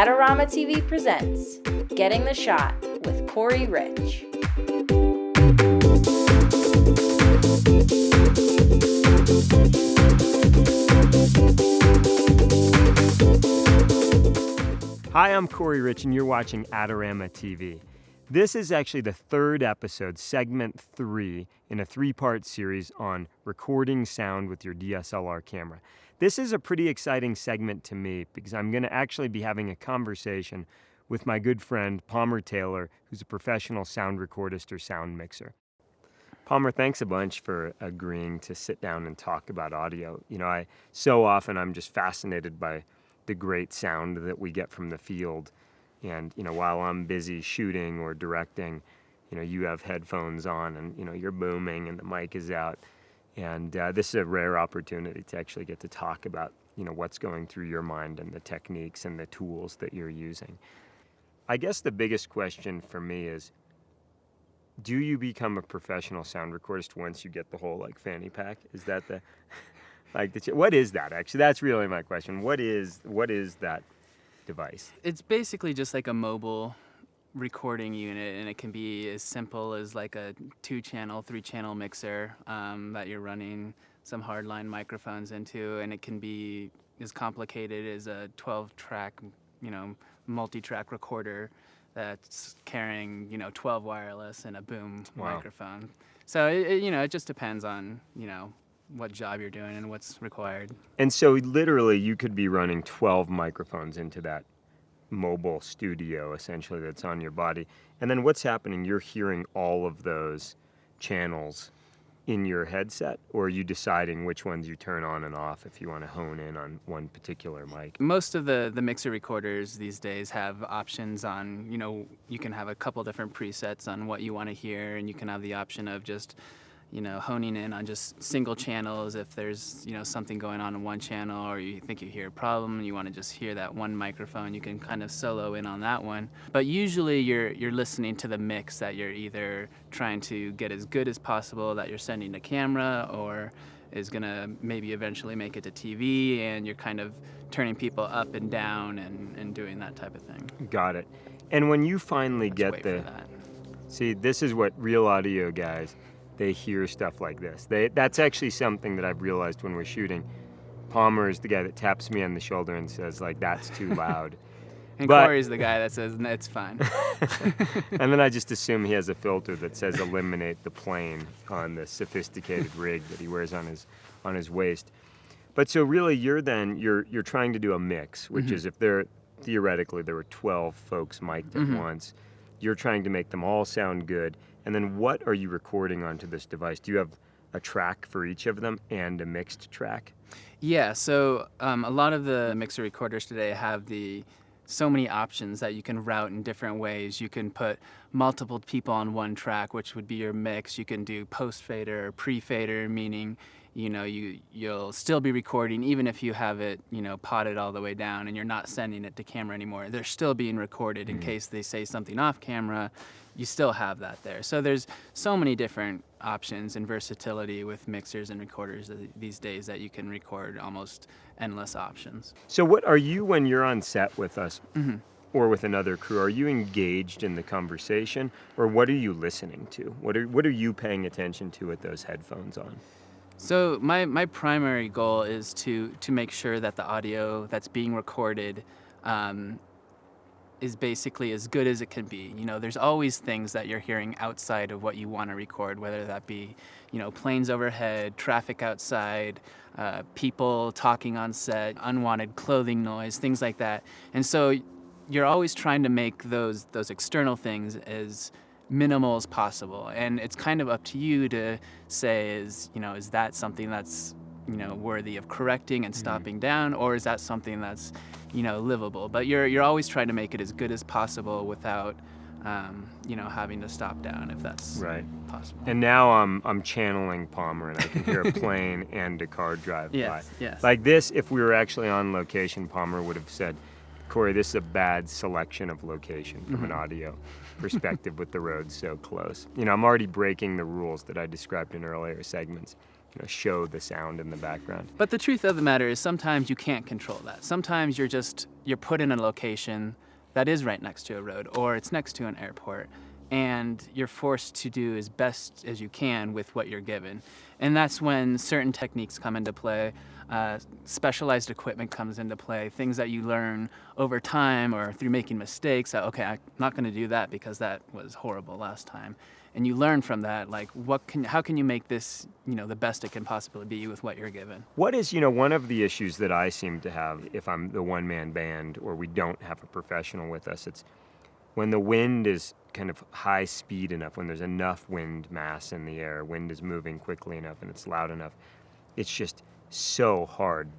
Adorama TV presents Getting the Shot with Corey Rich. Hi, I'm Corey Rich, and you're watching Adorama TV. This is actually the third episode, segment 3, in a 3-part series on recording sound with your DSLR camera. This is a pretty exciting segment to me because I'm going to actually be having a conversation with my good friend Palmer Taylor, who's a professional sound recordist or sound mixer. Palmer, thanks a bunch for agreeing to sit down and talk about audio. So often I'm just fascinated by the great sound that we get from the field. And, while I'm busy shooting or directing, you have headphones on and, you're booming and the mic is out. And this is a rare opportunity to actually get to talk about, what's going through your mind and the techniques and the tools that you're using. I guess the biggest question for me is, do you become a professional sound recordist once you get the whole, fanny pack? Is that the, what is that, actually? That's really my question. What is that device? It's basically just like a mobile recording unit, and it can be as simple as like a 2-channel, 3-channel mixer that you're running some hardline microphones into, and it can be as complicated as a 12-track, multi-track recorder that's carrying, 12 wireless and a boom microphone. So it just depends on, what job you're doing and what's required. And so literally you could be running 12 microphones into that mobile studio, essentially, that's on your body. And then what's happening? You're hearing all of those channels in your headset, or are you deciding which ones you turn on and off if you want to hone in on one particular mic? Most of the mixer recorders these days have options on, you can have a couple different presets on what you want to hear, and you can have the option of just honing in on just single channels if there's, something going on in one channel, or you think you hear a problem and you want to just hear that one microphone, you can kind of solo in on that one. But usually you're listening to the mix that you're either trying to get as good as possible that you're sending to camera, or is going to maybe eventually make it to TV, and you're kind of turning people up and down and doing that type of thing. Got it. And when you finally See, this is what real audio guys, they hear stuff like this. That's actually something that I've realized when we're shooting. Palmer is the guy that taps me on the shoulder and says, that's too loud. And Corey's the guy that says, it's fine. And then I just assume he has a filter that says eliminate the plane on the sophisticated rig that he wears on his waist. But so really you're trying to do a mix, which is if theoretically there were 12 folks mic'd at once, you're trying to make them all sound good. And then what are you recording onto this device? Do you have a track for each of them and a mixed track? Yeah, so a lot of the mixer recorders today have so many options that you can route in different ways. You can put multiple people on one track, which would be your mix. You can do post-fader or pre-fader, meaning you'll still be recording even if you have it potted all the way down and you're not sending it to camera anymore. They're still being recorded in case they say something off camera. You still have that there. So there's so many different options and versatility with mixers and recorders these days that you can record almost endless options. So what are you, when you're on set with us or with another crew, are you engaged in the conversation, or what are you listening to? What are you paying attention to with those headphones on? So my primary goal is to make sure that the audio that's being recorded is basically as good as it can be. There's always things that you're hearing outside of what you want to record, whether that be, planes overhead, traffic outside, people talking on set, unwanted clothing noise, things like that. And so you're always trying to make those external things as minimal as possible. And it's kind of up to you to say, is that something that's, worthy of correcting and stopping down, or is that something that's, livable? But you're always trying to make it as good as possible without, having to stop down if that's possible. And now I'm channeling Palmer, and I can hear a plane and a car drive by. Yes. Like this, if we were actually on location, Palmer would have said, Corey, this is a bad selection of location from an audio perspective with the road so close. I'm already breaking the rules that I described in earlier segments. show the sound in the background. But the truth of the matter is sometimes you can't control that. Sometimes you're put in a location that is right next to a road or it's next to an airport, and you're forced to do as best as you can with what you're given. And that's when certain techniques come into play, specialized equipment comes into play, things that you learn over time or through making mistakes. That, okay, I'm not going to do that because that was horrible last time. And you learn from that, like how can you make this, the best it can possibly be with what you're given. What is, one of the issues that I seem to have if I'm the one-man band or we don't have a professional with us, it's when the wind is kind of high speed enough, when there's enough wind mass in the air, wind is moving quickly enough and it's loud enough, it's just so hard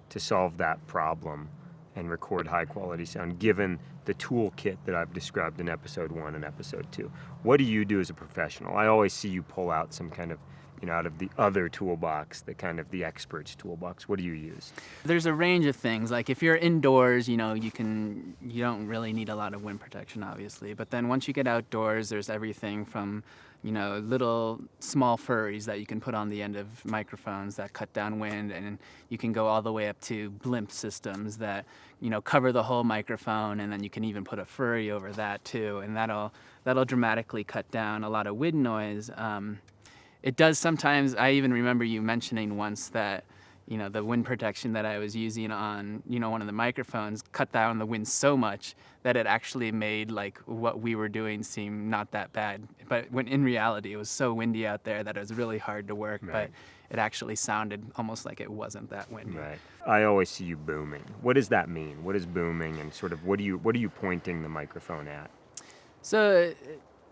to solve that problem and record high quality sound given the toolkit that I've described in episode 1 and episode 2. What do you do as a professional? I always see you pull out some kind of, out of the other toolbox, the kind of the expert's toolbox. What do you use? There's a range of things. Like if you're indoors, you don't really need a lot of wind protection, obviously. But then once you get outdoors, there's everything from, little small furries that you can put on the end of microphones that cut down wind, and you can go all the way up to Blimp systems that, cover the whole microphone, and then you can even put a furry over that too, and that'll dramatically cut down a lot of wind noise. It does sometimes. I even remember you mentioning once that, the wind protection that I was using on, one of the microphones cut down the wind so much that it actually made like what we were doing seem not that bad. But when in reality, it was so windy out there that it was really hard to work, right. But it actually sounded almost like it wasn't that windy. Right. I always see you booming. What does that mean? What is booming, and sort of what are you pointing the microphone at? So,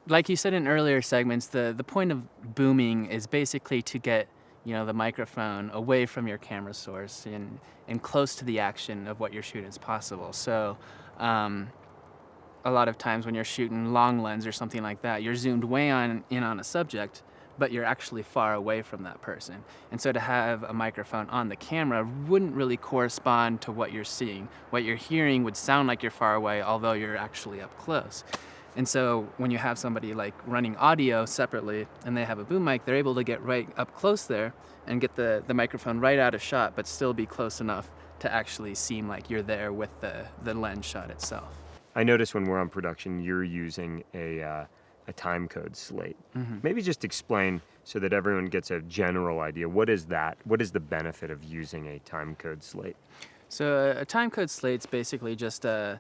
like you said in earlier segments, the point of booming is basically to get the microphone away from your camera source and close to the action of what you're shooting as possible. So a lot of times when you're shooting long lens or something like that, you're zoomed way in on a subject, but you're actually far away from that person. And so to have a microphone on the camera wouldn't really correspond to what you're seeing. What you're hearing would sound like you're far away, although you're actually up close. And so when you have somebody like running audio separately and they have a boom mic, they're able to get right up close there and get the microphone right out of shot, but still be close enough to actually seem like you're there with the lens shot itself. I notice when we're on production, you're using a Timecode Slate. Mm-hmm. Maybe just explain so that everyone gets a general idea. What is that? What is the benefit of using a Timecode Slate? So a Timecode Slate's basically just an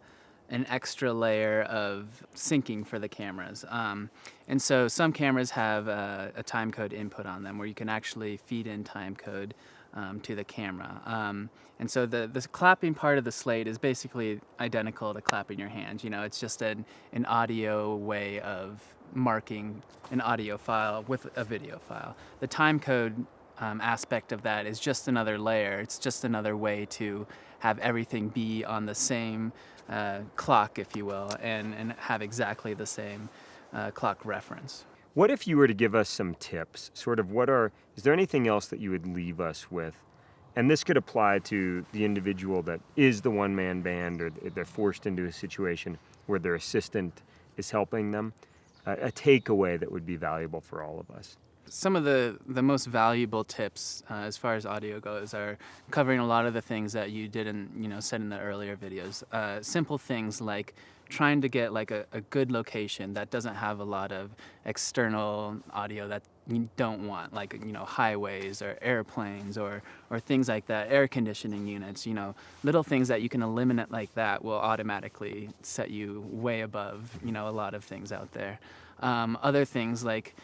extra layer of syncing for the cameras. And so some cameras have a timecode input on them where you can actually feed in timecode to the camera. And so the clapping part of the slate is basically identical to clapping your hands. It's just an audio way of marking an audio file with a video file. The timecode aspect of that is just another layer. It's just another way to have everything be on the same clock, if you will, and have exactly the same clock reference. What if you were to give us some tips? Sort of is there anything else that you would leave us with? And this could apply to the individual that is the one-man band, or they're forced into a situation where their assistant is helping them. A takeaway that would be valuable for all of us. Some of the most valuable tips as far as audio goes are covering a lot of the things that you didn't, said in the earlier videos. Simple things like trying to get like a good location that doesn't have a lot of external audio that you don't want, like, highways or airplanes or things like that, air conditioning units, little things that you can eliminate like that will automatically set you way above, a lot of things out there. Other things like,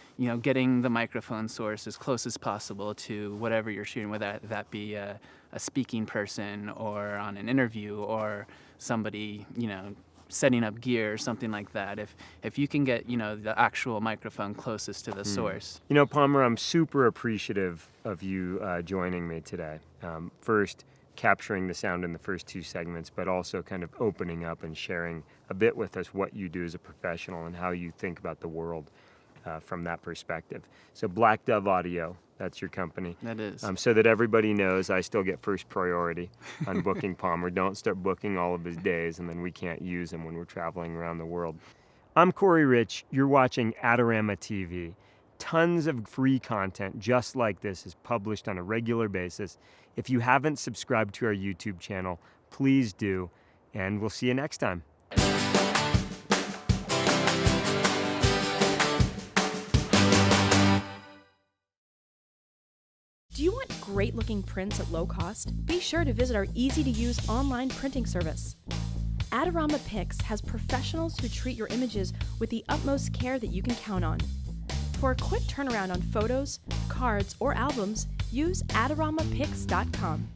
getting the microphone source as close as possible to whatever you're shooting, whether that be a speaking person or on an interview or somebody, setting up gear or something like that. If you can get, the actual microphone closest to the source. Palmer, I'm super appreciative of you joining me today. First, capturing the sound in the first 2 segments, but also kind of opening up and sharing a bit with us what you do as a professional and how you think about the world from that perspective. So Black Dove Audio, that's your company. That is. So that everybody knows, I still get first priority on booking Palmer. Don't start booking all of his days and then we can't use him when we're traveling around the world. I'm Corey Rich. You're watching Adorama TV. Tons of free content just like this is published on a regular basis. If you haven't subscribed to our YouTube channel, please do, and we'll see you next time. Do you want great-looking prints at low cost? Be sure to visit our easy-to-use online printing service. Adorama Pix has professionals who treat your images with the utmost care that you can count on. For a quick turnaround on photos, cards, or albums, use AdoramaPix.com.